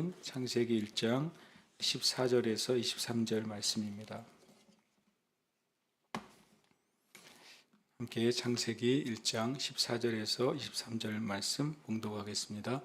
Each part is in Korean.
말씀은 창세기 1장 14절에서 23절 말씀입니다. 함께 창세기 1장 14절에서 23절 말씀 봉독하겠습니다.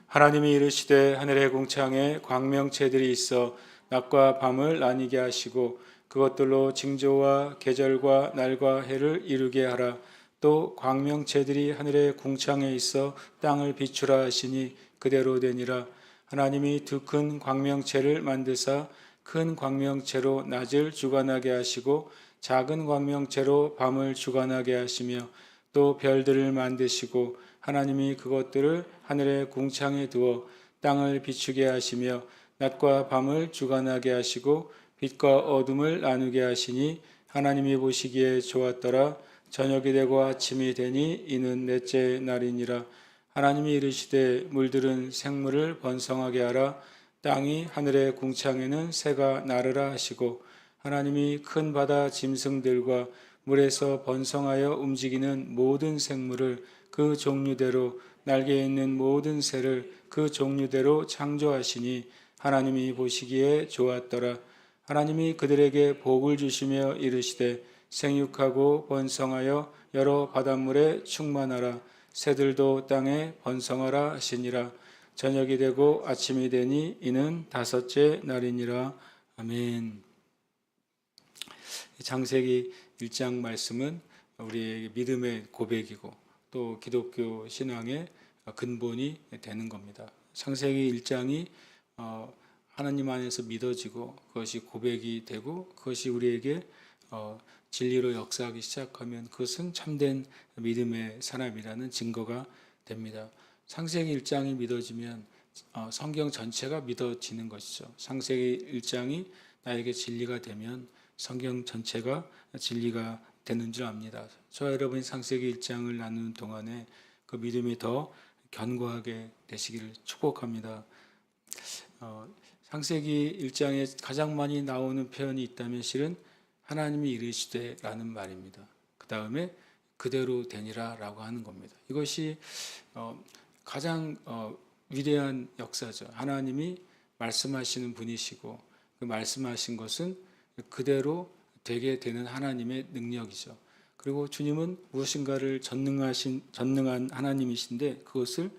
하나님이 이르시되 하늘의 궁창에 광명체들이 있어 낮과 밤을 나뉘게 하시고 그것들로 징조와 계절과 날과 해를 이루게 하라. 또 광명체들이 하늘의 궁창에 있어 땅을 비추라 하시니 그대로 되니라. 하나님이 두 큰 광명체를 만드사 큰 광명체로 낮을 주관하게 하시고 작은 광명체로 밤을 주관하게 하시며 또 별들을 만드시고 하나님이 그것들을 하늘의 궁창에 두어 땅을 비추게 하시며 낮과 밤을 주관하게 하시고 빛과 어둠을 나누게 하시니 하나님이 보시기에 좋았더라. 저녁이 되고 아침이 되니 이는 넷째 날이니라. 하나님이 이르시되 물들은 생물을 번성하게 하라. 땅이 하늘의 궁창에는 새가 나르라 하시고 하나님이 큰 바다 짐승들과 물에서 번성하여 움직이는 모든 생물을 그 종류대로 날개 있는 모든 새를 그 종류대로 창조하시니 하나님이 보시기에 좋았더라. 하나님이 그들에게 복을 주시며 이르시되 생육하고 번성하여 여러 바닷물에 충만하라. 새들도 땅에 번성하라 하시니라. 저녁이 되고 아침이 되니 이는 다섯째 날이니라. 아멘. 창세기 1장 말씀은 우리의 믿음의 고백이고 또 기독교 신앙의 근본이 되는 겁니다. 창세기 1장이 하나님 안에서 믿어지고 그것이 고백이 되고 그것이 우리에게 진리로 역사하기 시작하면 그것은 참된 믿음의 사람이라는 증거가 됩니다. 창세기 1장이 믿어지면 성경 전체가 믿어지는 것이죠. 창세기 1장이 나에게 진리가 되면 성경 전체가 진리가 되는 줄 압니다. 저와 여러분이 창세기 1장을 나누는 동안에 그 믿음이 더 견고하게 되시기를 축복합니다. 창세기 1장에 가장 많이 나오는 표현이 있다면 실은 하나님이 이르시되라는 말입니다. 그 다음에 그대로 되니라 라고 하는 겁니다. 이것이 가장 위대한 역사죠. 하나님이 말씀하시는 분이시고 그 말씀하신 것은 그대로 되게 되는 하나님의 능력이죠. 그리고 주님은 무엇인가를 전능한 하나님이신데 그것을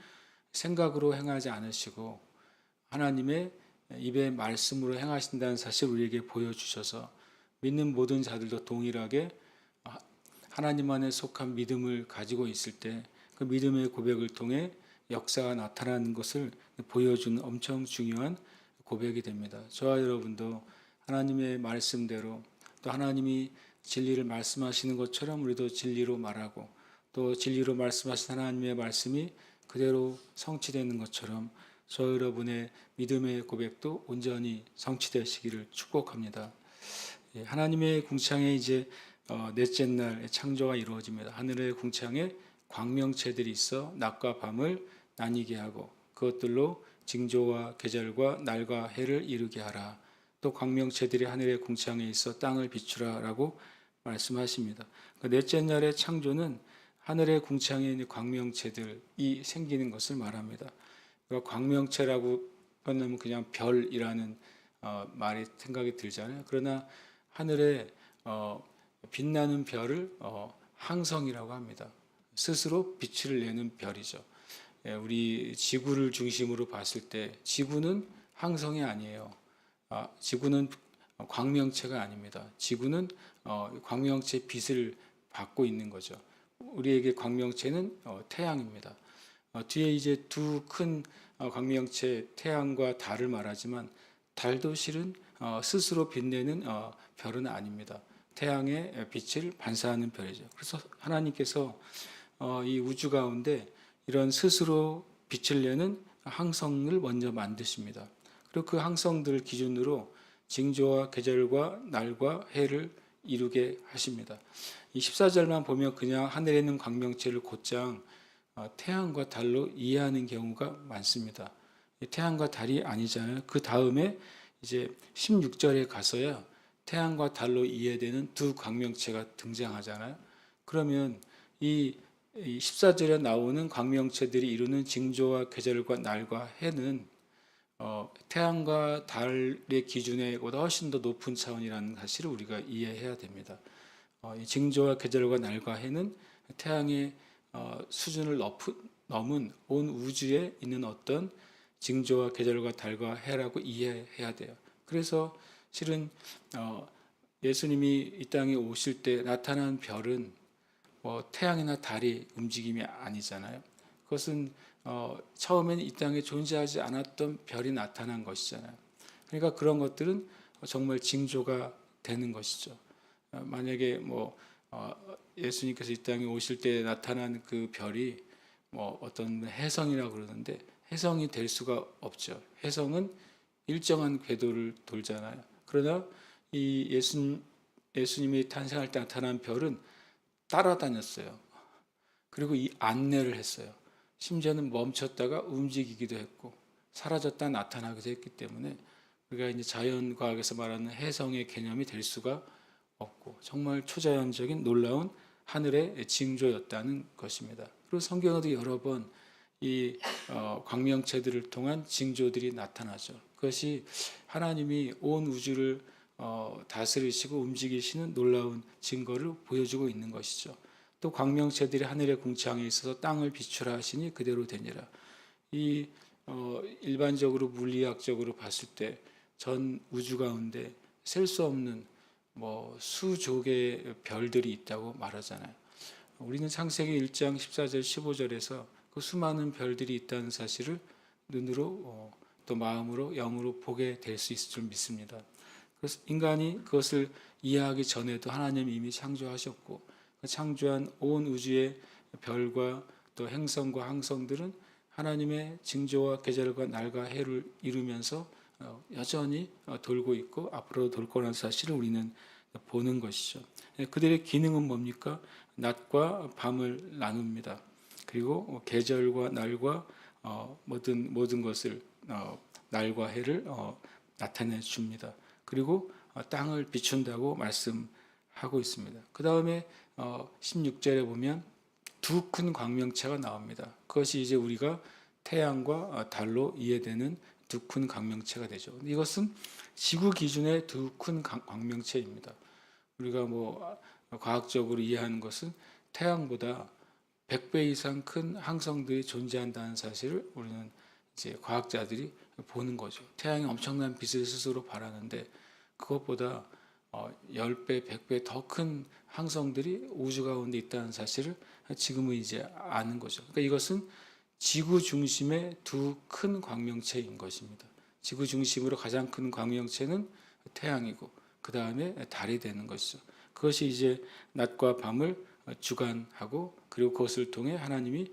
생각으로 행하지 않으시고 하나님의 입의 말씀으로 행하신다는 사실 우리에게 보여주셔서 믿는 모든 자들도 동일하게 하나님 안에 속한 믿음을 가지고 있을 때 그 믿음의 고백을 통해 역사가 나타나는 것을 보여주는 엄청 중요한 고백이 됩니다. 저와 여러분도 하나님의 말씀대로 또 하나님이 진리를 말씀하시는 것처럼 우리도 진리로 말하고 또 진리로 말씀하신 하나님의 말씀이 그대로 성취되는 것처럼 저 여러분의 믿음의 고백도 온전히 성취되시기를 축복합니다. 하나님의 궁창에 이제 넷째 날 창조가 이루어집니다. 하늘의 궁창에 광명체들이 있어 낮과 밤을 나뉘게 하고 그것들로 징조와 계절과 날과 해를 이루게 하라. 또 광명체들이 하늘의 궁창에 있어 땅을 비추라라고 말씀하십니다. 그 넷째 날의 창조는 하늘의 궁창에 있는 광명체들이 생기는 것을 말합니다. 광명체라고 하면 그냥 별이라는 말이 생각이 들잖아요. 그러나 하늘에 빛나는 별을 항성이라고 합니다. 스스로 빛을 내는 별이죠. 우리 지구를 중심으로 봤을 때 지구는 항성이 아니에요. 지구는 광명체가 아닙니다. 지구는 광명체 빛을 받고 있는 거죠. 우리에게 광명체는 태양입니다. 뒤에 이제 두 큰 광명체 태양과 달을 말하지만 달도 실은 스스로 빛내는 별은 아닙니다. 태양의 빛을 반사하는 별이죠. 그래서 하나님께서 이 우주 가운데 이런 스스로 빛을 내는 항성을 먼저 만드십니다. 그리고 그 항성들 기준으로 징조와 계절과 날과 해를 이루게 하십니다. 이 14절만 보면 그냥 하늘에 있는 광명체를 곧장 태양과 달로 이해하는 경우가 많습니다. 태양과 달이 아니잖아요. 그 다음에 이제 16절에 가서야 태양과 달로 이해되는 두 광명체가 등장하잖아요. 그러면 이 14절에 나오는 광명체들이 이루는 징조와 계절과 날과 해는 태양과 달의 기준에보다 훨씬 더 높은 차원이라는 사실을 우리가 이해해야 됩니다. 이 징조와 계절과 날과 해는 태양의 수준을 넘은 온 우주에 있는 어떤 징조와 계절과 달과 해라고 이해해야 돼요. 그래서 실은 예수님이 이 땅에 오실 때 나타난 별은 태양이나 달이 움직임이 아니잖아요. 그것은 처음에는 이 땅에 존재하지 않았던 별이 나타난 것이잖아요. 그러니까 그런 것들은 정말 징조가 되는 것이죠. 만약에 예수님께서 이 땅에 오실 때 나타난 그 별이 어떤 해성이라고 그러는데 해성이 될 수가 없죠. 해성은 일정한 궤도를 돌잖아요. 그러나 이 예수님이 탄생할 때 나타난 별은 따라다녔어요. 그리고 이 안내를 했어요. 심지어는 멈췄다가 움직이기도 했고 사라졌다 나타나기도 했기 때문에 우리가 이제 자연과학에서 말하는 해성의 개념이 될 수가 없고 정말 초자연적인 놀라운 하늘의 징조였다는 것입니다. 그리고 성경에도 여러 번 이 광명체들을 통한 징조들이 나타나죠. 그것이 하나님이 온 우주를 다스리시고 움직이시는 놀라운 증거를 보여주고 있는 것이죠. 또 광명체들이 하늘의 궁창에 있어서 땅을 비추라 하시니 그대로 되니라. 이 일반적으로 물리학적으로 봤을 때 전 우주 가운데 셀 수 없는 수조 개의 별들이 있다고 말하잖아요. 우리는 창세기 1장 14절 15절에서 그 수많은 별들이 있다는 사실을 눈으로 또 마음으로 영으로 보게 될 수 있을 줄 믿습니다. 그래서 인간이 그것을 이해하기 전에도 하나님이 이미 창조하셨고 창조한 온 우주의 별과 또 행성과 항성들은 하나님의 징조와 계절과 날과 해를 이루면서 여전히 돌고 있고 앞으로 돌 거라는 사실을 우리는 보는 것이죠. 그들의 기능은 뭡니까? 낮과 밤을 나눕니다. 그리고 계절과 날과 모든 것을 날과 해를 나타내 줍니다. 그리고 땅을 비춘다고 말씀하고 있습니다. 그 다음에 16절에 보면 두 큰 광명체가 나옵니다. 그것이 이제 우리가 태양과 달로 이해되는 두 큰 광명체가 되죠. 이것은 지구 기준의 두 큰 광명체입니다. 우리가 과학적으로 이해하는 것은 태양보다 100배 이상 큰 항성들이 존재한다는 사실을 우리는 이제 과학자들이 보는 거죠. 태양이 엄청난 빛을 스스로 발하는데 그것보다 10배, 100배 더 큰 항성들이 우주 가운데 있다는 사실을 지금은 이제 아는 거죠. 그러니까 이것은 지구 중심의 두 큰 광명체인 것입니다. 지구 중심으로 가장 큰 광명체는 태양이고 그 다음에 달이 되는 것이죠. 그것이 이제 낮과 밤을 주관하고 그리고 그것을 통해 하나님이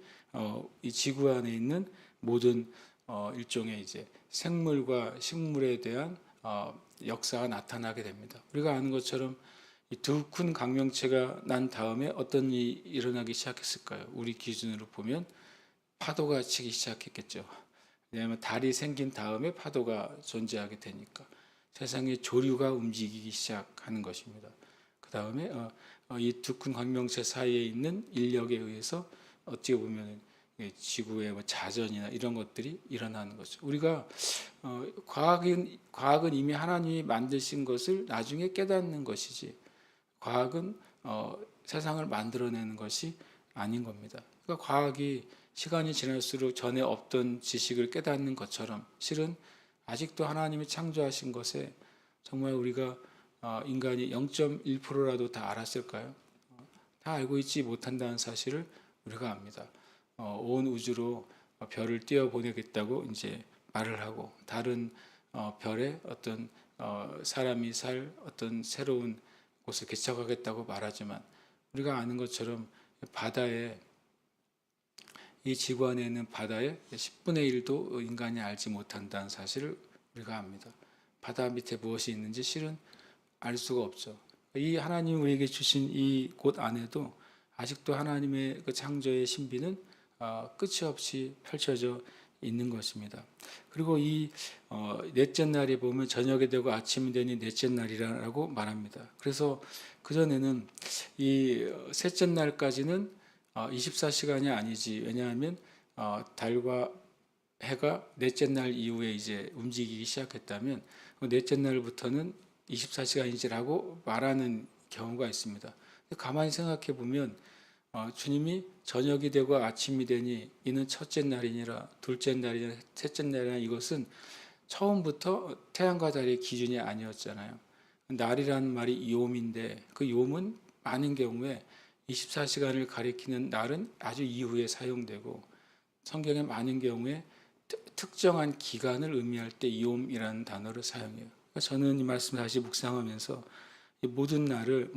이 지구 안에 있는 모든 일종의 이제 생물과 식물에 대한 역사가 나타나게 됩니다. 우리가 아는 것처럼 이 두 큰 강명체가 난 다음에 어떤 일이 일어나기 시작했을까요? 우리 기준으로 보면 파도가 치기 시작했겠죠. 왜냐하면 달이 생긴 다음에 파도가 존재하게 되니까 세상의 조류가 움직이기 시작하는 것입니다. 그 다음에 이 두 큰 광명체 사이에 있는 인력에 의해서 어떻게 보면 지구의 자전이나 이런 것들이 일어나는 거죠. 우리가 과학은 이미 하나님이 만드신 것을 나중에 깨닫는 것이지 과학은 세상을 만들어내는 것이 아닌 겁니다. 그러니까 과학이 시간이 지날수록 전에 없던 지식을 깨닫는 것처럼 실은 아직도 하나님이 창조하신 것에 정말 우리가 인간이 0.1%라도 다 알았을까요? 다 알고 있지 못한다는 사실을 우리가 압니다. 온 우주로 별을 띄워 보내겠다고 이제 말을 하고 다른 별에 어떤 사람이 살 어떤 새로운 곳을 개척하겠다고 말하지만 우리가 아는 것처럼 바다에 이 지구 안에 있는 바다의 10분의 1도 인간이 알지 못한다는 사실을 우리가 압니다. 바다 밑에 무엇이 있는지 실은 알 수가 없죠. 이 하나님 우리에게 주신 이 곳 안에도 아직도 하나님의 그 창조의 신비는 끝이 없이 펼쳐져 있는 것입니다. 그리고 이 넷째 날에 보면 저녁이 되고 아침이 되니 넷째 날이라고 말합니다. 그래서 그 전에는 이 셋째 날까지는 24시간이 아니지. 왜냐하면 달과 해가 넷째 날 이후에 이제 움직이기 시작했다면 넷째 날부터는 24시간이지라고 말하는 경우가 있습니다. 가만히 생각해 보면 주님이 저녁이 되고 아침이 되니 이는 첫째 날이니라, 둘째 날이니라, 셋째 날이니라, 이것은 처음부터 태양과 달의 기준이 아니었잖아요. 날이라는 말이 요음인데 그 요음은 많은 경우에 24시간을 가리키는 날은 아주 이후에 사용되고 성경에 많은 경우에 특정한 기간을 의미할 때 요음이라는 단어를 사용해요. 그러니까 저는 이 말씀 다시 묵상하면서 이 모든 날을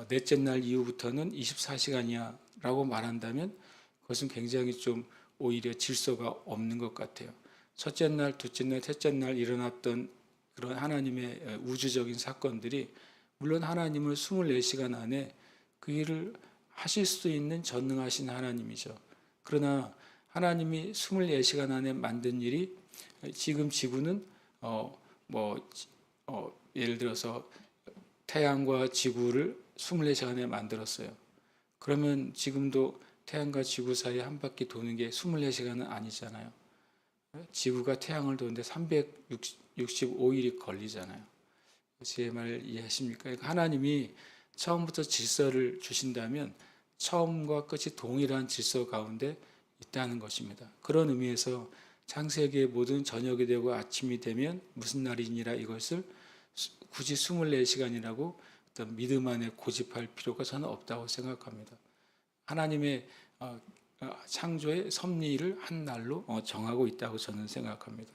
넷째 날 이후부터는 24시간이야 라고 말한다면 그것은 굉장히 좀 오히려 질서가 없는 것 같아요. 첫째 날, 둘째 날, 셋째 날 일어났던 그런 하나님의 우주적인 사건들이 물론 하나님을 24시간 안에 그 일을 하실 수 있는 전능하신 하나님이죠. 그러나 하나님이 24시간 안에 만든 일이 지금 지구는 예를 들어서 태양과 지구를 24시간에 만들었어요. 그러면 지금도 태양과 지구 사이에 한 바퀴 도는 게 24시간은 아니잖아요. 지구가 태양을 도는데 365일이 걸리잖아요. 제 말 이해하십니까? 그러니까 하나님이 처음부터 질서를 주신다면 처음과 끝이 동일한 질서 가운데 있다는 것입니다. 그런 의미에서 창세기의 모든 저녁이 되고 아침이 되면 무슨 날이니라 이것을 굳이 24시간이라고 어떤 믿음 안에 고집할 필요가 저는 없다고 생각합니다. 하나님의 창조의 섭리를 한 날로 정하고 있다고 저는 생각합니다.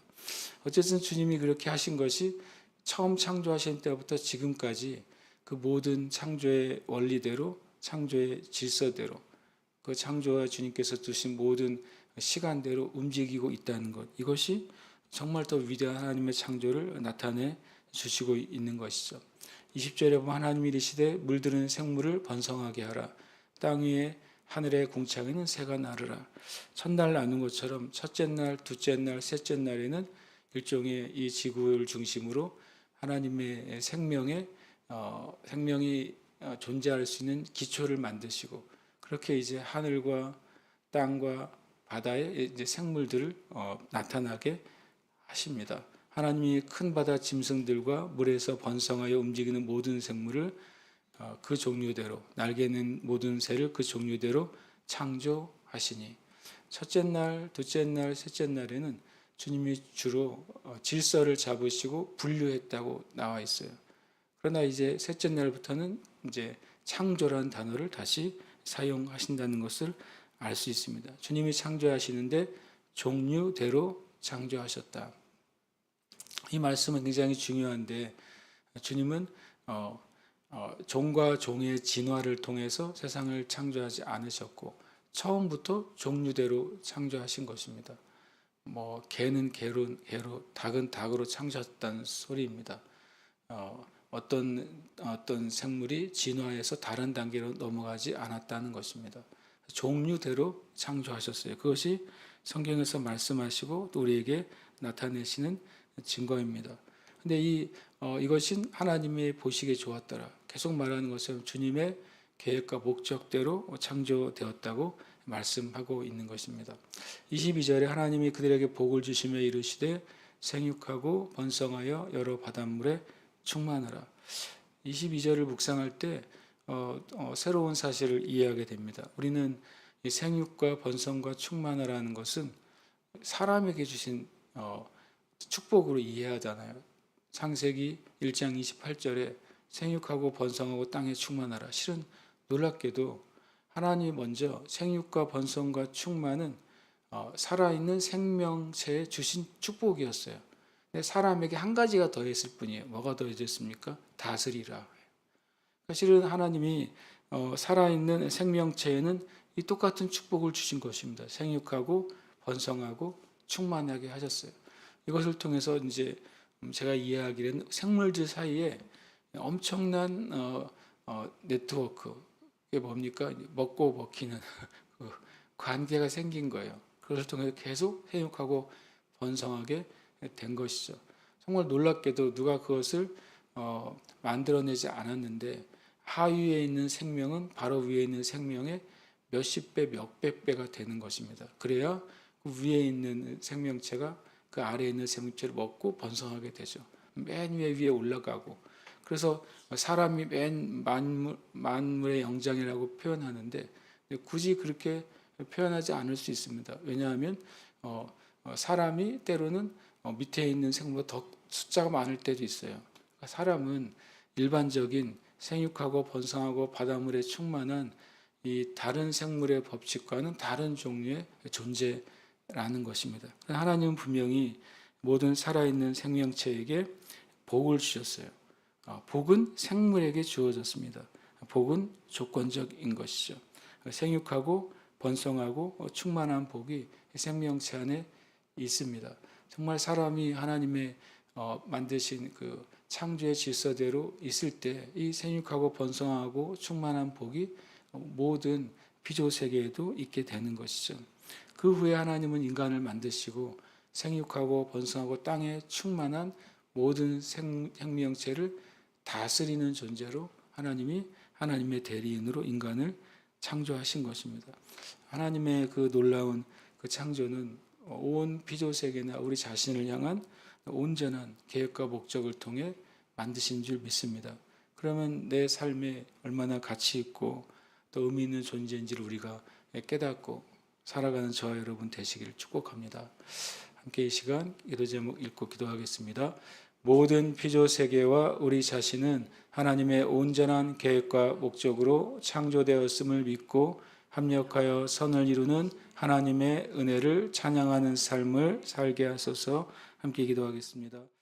어쨌든 주님이 그렇게 하신 것이 처음 창조하신 때부터 지금까지 그 모든 창조의 원리대로, 창조의 질서대로, 그 창조와 주님께서 두신 모든 시간대로 움직이고 있다는 것, 이것이 정말 더 위대한 하나님의 창조를 나타내 주시고 있는 것이죠. 20절에 보면 하나님이 이르시되 물드는 생물을 번성하게 하라. 땅 위에 하늘의 궁창에는 새가 나르라. 첫날 나눈 것처럼 첫째 날, 둘째 날, 셋째 날에는 일종의 이 지구를 중심으로 하나님의 생명이 존재할 수 있는 기초를 만드시고 그렇게 이제 하늘과 땅과 바다의 이제 생물들을 나타나게 하십니다. 하나님이 큰 바다 짐승들과 물에서 번성하여 움직이는 모든 생물을 그 종류대로, 날개는 모든 새를 그 종류대로 창조하시니 첫째 날, 둘째 날, 셋째 날에는 주님이 주로 질서를 잡으시고 분류했다고 나와 있어요. 그러나 이제 셋째 날부터는 이제 창조라는 단어를 다시 사용하신다는 것을 알 수 있습니다. 주님이 창조하시는데 종류대로 창조하셨다. 이 말씀은 굉장히 중요한데 주님은 종과 종의 진화를 통해서 세상을 창조하지 않으셨고 처음부터 종류대로 창조하신 것입니다. 개는 개로, 닭은 닭으로 창조하셨다는 소리입니다. 어떤 생물이 진화해서 다른 단계로 넘어가지 않았다는 것입니다. 종류대로 창조하셨어요. 그것이 성경에서 말씀하시고 또 우리에게 나타내시는 증거입니다. 근데 이것은 하나님의 보시기에 좋았더라. 계속 말하는 것은 주님의 계획과 목적대로 창조되었다고 말씀하고 있는 것입니다. 22절에 하나님이 그들에게 복을 주시며 이르시되 생육하고 번성하여 여러 바닷물에 충만하라. 22절을 묵상할 때 새로운 사실을 이해하게 됩니다. 우리는 이 생육과 번성과 충만하라는 것은 사람에게 주신 축복으로 이해하잖아요. 창세기 1장 28절에 생육하고 번성하고 땅에 충만하라. 실은 놀랍게도 하나님이 먼저 생육과 번성과 충만은 살아있는 생명체에 주신 축복이었어요. 근데 사람에게 한 가지가 더했을 뿐이에요. 뭐가 더해졌습니까? 다스리라. 사실은 하나님이 살아있는 생명체에는 이 똑같은 축복을 주신 것입니다. 생육하고 번성하고 충만하게 하셨어요. 이것을 통해서 이제 제가 이해하기에는 생물들 사이에 엄청난 네트워크, 이게 뭡니까? 먹고 먹히는 그 관계가 생긴 거예요. 그것을 통해서 계속 생육하고 번성하게 된 것이죠. 정말 놀랍게도 누가 그것을 만들어내지 않았는데 하위에 있는 생명은 바로 위에 있는 생명의 몇십 배, 몇백 배가 되는 것입니다. 그래야 그 위에 있는 생명체가 그 아래에 있는 생명체를 먹고 번성하게 되죠. 맨 위에 올라가고. 그래서 사람이 맨 만물의 영장이라고 표현하는데 굳이 그렇게 표현하지 않을 수 있습니다. 왜냐하면 사람이 때로는 밑에 있는 생물보다 더 숫자가 많을 때도 있어요. 그러니까 사람은 일반적인 생육하고 번성하고 바닷물에 충만한 이 다른 생물의 법칙과는 다른 종류의 존재라는 것입니다. 하나님은 분명히 모든 살아있는 생명체에게 복을 주셨어요. 복은 생물에게 주어졌습니다. 복은 조건적인 것이죠. 생육하고 번성하고 충만한 복이 생명체 안에 있습니다. 정말 사람이 하나님의 만드신 그 창조의 질서대로 있을 때 이 생육하고 번성하고 충만한 복이 모든 피조 세계에도 있게 되는 것이죠. 그 후에 하나님은 인간을 만드시고 생육하고 번성하고 땅에 충만한 모든 생명체를 다스리는 존재로 하나님의 대리인으로 인간을 창조하신 것입니다. 하나님의 그 놀라운 그 창조는 온 피조 세계나 우리 자신을 향한 온전한 계획과 목적을 통해 만드신 줄 믿습니다. 그러면 내 삶에 얼마나 가치 있고 또 의미 있는 존재인지를 우리가 깨닫고 살아가는 저와 여러분 되시기를 축복합니다. 함께 이 시간 기도 제목 읽고 기도하겠습니다. 모든 피조 세계와 우리 자신은 하나님의 온전한 계획과 목적으로 창조되었음을 믿고 합력하여 선을 이루는 하나님의 은혜를 찬양하는 삶을 살게 하소서. 함께 기도하겠습니다.